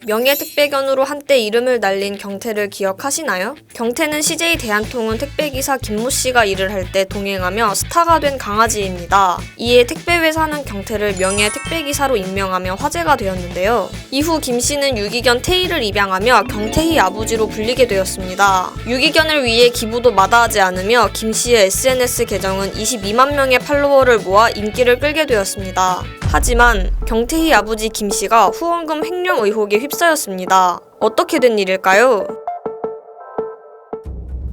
명예택배견으로 한때 이름을 날린 경태를 기억하시나요? 경태는 CJ 대한통운 택배기사 김모 씨가 일을 할 때 동행하며 스타가 된 강아지입니다. 이에 택배회사는 경태를 명예택배기사로 임명하며 화제가 되었는데요. 이후 김 씨는 유기견 태희를 입양하며 경태희 아버지로 불리게 되었습니다. 유기견을 위해 기부도 마다하지 않으며 김 씨의 SNS 계정은 22만 명의 팔로워를 모아 인기를 끌게 되었습니다. 하지만 경태희 아버지 김 씨가 후원금 횡령 의혹에 휩싸였습니다. 어떻게 된 일일까요?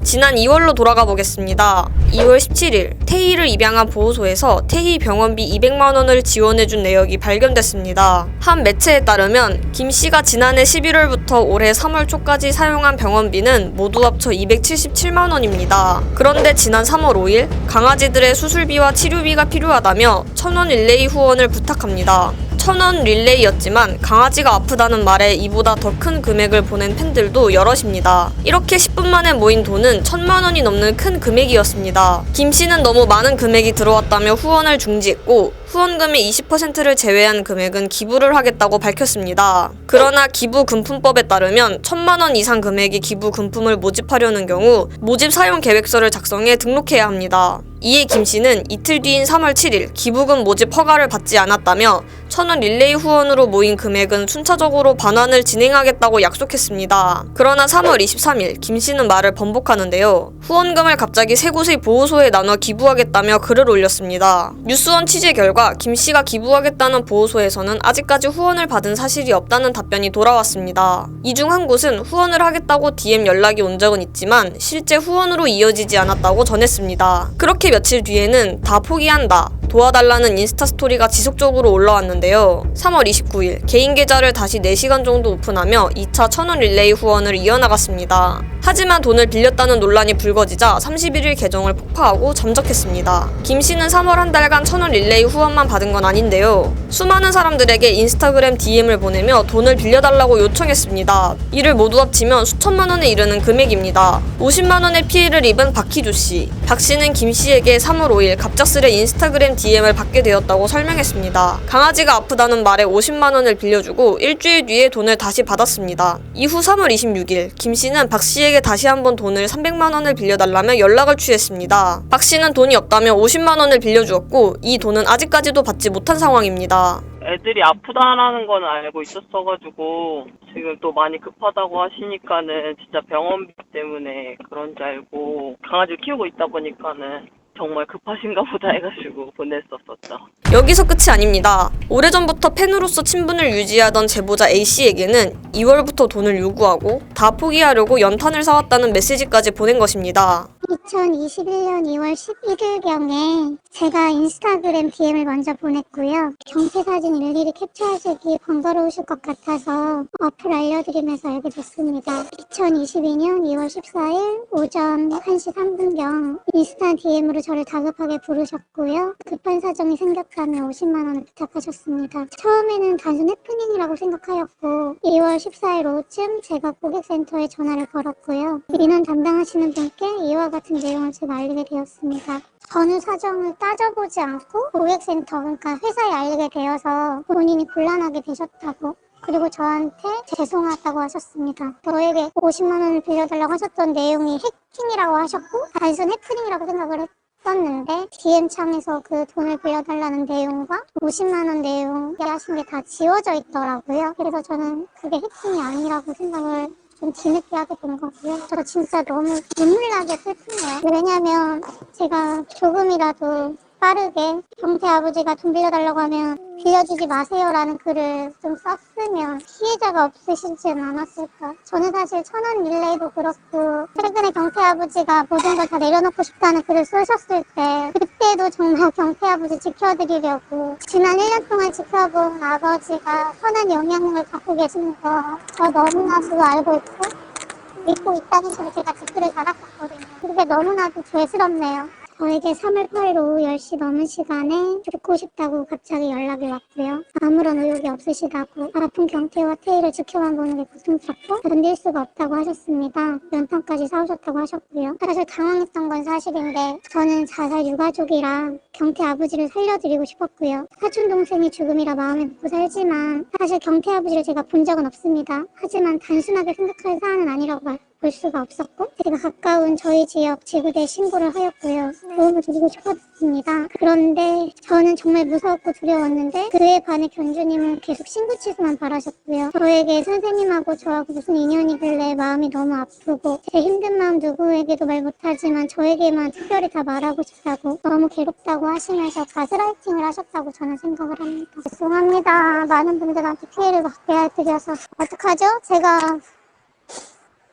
지난 2월로 돌아가 보겠습니다. 2월 17일 태희를 입양한 보호소에서 태희 병원비 200만 원을 지원해준 내역이 발견됐습니다. 한 매체에 따르면 김 씨가 지난해 11월부터 올해 3월 초까지 사용한 병원비는 모두 합쳐 277만 원입니다. 그런데 지난 3월 5일 강아지들의 수술비와 치료비가 필요하다며 1,000원 릴레이 후원을 부탁합니다. 1,000원 릴레이였지만 강아지가 아프다는 말에 이보다 더 큰 금액을 보낸 팬들도 여럿입니다. 이렇게 10분 만에 모인 돈은 1,000만 원이 넘는 큰 금액이었습니다. 김 씨는 너무 많은 금액이 들어왔다며 후원을 중지했고 후원금의 20%를 제외한 금액은 기부를 하겠다고 밝혔습니다. 그러나 기부금품법에 따르면 1,000만 원 이상 금액의 기부금품을 모집하려는 경우 모집 사용 계획서를 작성해 등록해야 합니다. 이에 김 씨는 이틀 뒤인 3월 7일 기부금 모집 허가를 받지 않았다며 1,000원 릴레이 후원으로 모인 금액은 순차적으로 반환을 진행하겠다고 약속했습니다. 그러나 3월 23일 김 씨는 말을 번복하는데요. 후원금을 갑자기 세 곳의 보호소에 나눠 기부하겠다며 글을 올렸습니다. 뉴스원 취재 결과 김 씨가 기부하겠다는 보호소에서는 아직까지 후원을 받은 사실이 없다는 답변이 돌아왔습니다. 이 중 한 곳은 후원을 하겠다고 DM 연락이 온 적은 있지만 실제 후원으로 이어지지 않았다고 전했습니다. 그렇게 며칠 뒤에는 다 포기한다, 도와달라는 인스타 스토리가 지속적으로 올라왔는데요. 3월 29일 개인 계좌를 다시 4시간 정도 오픈하며 2차 1,000원 릴레이 후원을 이어나갔습니다. 하지만 돈을 빌렸다는 논란이 불거지자 31일 계정을 폭파하고 잠적했습니다. 김 씨는 3월 한 달간 1,000원 릴레이 후원만 받은 건 아닌데요. 수많은 사람들에게 인스타그램 DM을 보내며 돈을 빌려달라고 요청했습니다. 이를 모두 합치면 수천만 원에 이르는 금액입니다. 50만 원의 피해를 입은 박희주 씨. 박 씨는 김 씨에게 3월 5일 갑작스레 인스타그램 DM을 받게 되었다고 설명했습니다. 강아지가 아프다는 말에 50만 원을 빌려주고 일주일 뒤에 돈을 다시 받았습니다. 이후 3월 26일 김 씨는 박 씨에게 다시 한번 돈을 300만 원을 빌려달라며 연락을 취했습니다. 박 씨는 돈이 없다며 50만 원을 빌려주었고 이 돈은 아직까지도 받지 못한 상황입니다. 애들이 아프다라는 건 알고 있었어가지고 지금 또 많이 급하다고 하시니까는 진짜 병원비 때문에 그런 줄 알고 강아지를 키우고 있다 보니까는 정말 급하신가 보다 해가지고 보냈었었죠. 여기서 끝이 아닙니다. 오래전부터 팬으로서 친분을 유지하던 제보자 A씨에게는 2월부터 돈을 요구하고 다 포기하려고 연탄을 사왔다는 메시지까지 보낸 것입니다. 2021년 2월 11일경에 제가 인스타그램 DM을 먼저 보냈고요. 경태 사진 일일이 캡처하시기 번거로우실 것 같아서 어플 알려드리면서 알게 됐습니다. 2022년 2월 14일 오전 1시 3분경 인스타 DM으로 저를 다급하게 부르셨고요. 급한 사정이 생겼다며 50만 원을 부탁하셨습니다. 처음에는 단순 해프닝이라고 생각하였고 2월 14일 오후쯤 제가 고객센터에 전화를 걸었고요. 민원 담당하시는 분께 이와 같은 내용을 제가 알리게 되었습니다. 어느 사정을 따져보지 않고 고객센터, 그러니까 회사에 알리게 되어서 본인이 곤란하게 되셨다고, 그리고 저한테 죄송하다고 하셨습니다. 저에게 50만 원을 빌려달라고 하셨던 내용이 해킹이라고 하셨고 단순 해프닝이라고 생각을 했었는데 DM창에서 그 돈을 빌려달라는 내용과 50만 원 내용 하신 게 다 지워져 있더라고요. 그래서 저는 그게 해킹이 아니라고 생각을 좀 뒤늦게 하게 된 거고요. 저 진짜 너무 눈물나게 슬프네요. 왜냐면 제가 조금이라도 빠르게 경태 아버지가 돈 빌려달라고 하면 빌려주지 마세요라는 글을 좀 썼으면 피해자가 없으시지는 않았을까. 저는 사실 1,000원 릴레이도 그렇고 최근에 경태 아버지가 모든 걸 다 내려놓고 싶다는 글을 쓰셨을 때 그때도 정말 경태 아버지 지켜드리려고 지난 1년 동안 지켜본 아버지가 선한 영향력을 갖고 계시는 거 저 너무나도 알고 있고 믿고 있다는 식으로 제가 댓글을 달았었거든요. 그게 너무나도 죄스럽네요. 저에게 3월 8일 오후 10시 넘은 시간에 죽고 싶다고 갑자기 연락이 왔고요. 아무런 의욕이 없으시다고 아픈 경태와 태희를 지켜만 보는 게 고통스럽고 견딜 수가 없다고 하셨습니다. 연탄까지 사오셨다고 하셨고요. 사실 당황했던 건 사실인데 저는 자살 유가족이라 경태 아버지를 살려드리고 싶었고요. 사촌 동생이 죽음이라 마음에 먹고 살지만 사실 경태 아버지를 제가 본 적은 없습니다. 하지만 단순하게 생각할 사안은 아니라고 볼 수가 없었고 제가 가까운 저희 지역 지구대에 신고를 하였고요. 도움을 드리고 싶었습니다. 그런데 저는 정말 무서웠고 두려웠는데 그에 반해 견주님은 계속 신고 취소만 바라셨고요. 저에게 선생님하고 저하고 무슨 인연이길래 마음이 너무 아프고 제 힘든 마음 누구에게도 말 못하지만 저에게만 특별히 다 말하고 싶다고 너무 괴롭다고 하시면서 가스라이팅을 하셨다고 저는 생각을 합니다. 죄송합니다. 많은 분들한테 피해를 받게 해드려서 어떡하죠? 제가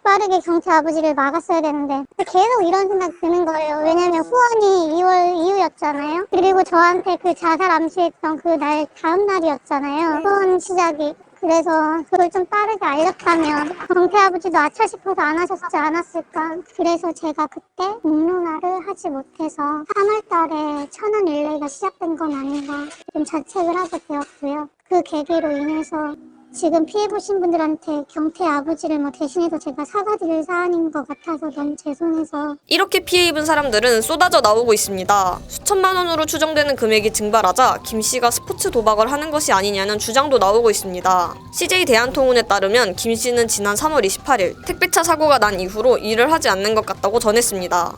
빠르게 경태 아버지를 막았어야 되는데 계속 이런 생각 드는 거예요. 왜냐면 후원이 2월 이후였잖아요. 그리고 저한테 그 자살 암시했던 그 날 다음 날이었잖아요. 후원 시작이. 그래서 그걸 좀 빠르게 알렸다면 경태 아버지도 아차 싶어서 안 하셨지 않았을까. 그래서 제가 그때 공론화를 하지 못해서 3월 달에 1000원 릴레이가 시작된 건 아닌가 좀 자책을 하게 되었고요. 그 계기로 인해서 지금 피해보신 분들한테 경태 아버지를 대신해서 제가 사과드릴 사안인 것 같아서 너무 죄송해서 이렇게 피해 입은 사람들은 쏟아져 나오고 있습니다. 수천만 원으로 추정되는 금액이 증발하자 김 씨가 스포츠 도박을 하는 것이 아니냐는 주장도 나오고 있습니다. CJ 대한통운에 따르면 김 씨는 지난 3월 28일 택배차 사고가 난 이후로 일을 하지 않는 것 같다고 전했습니다.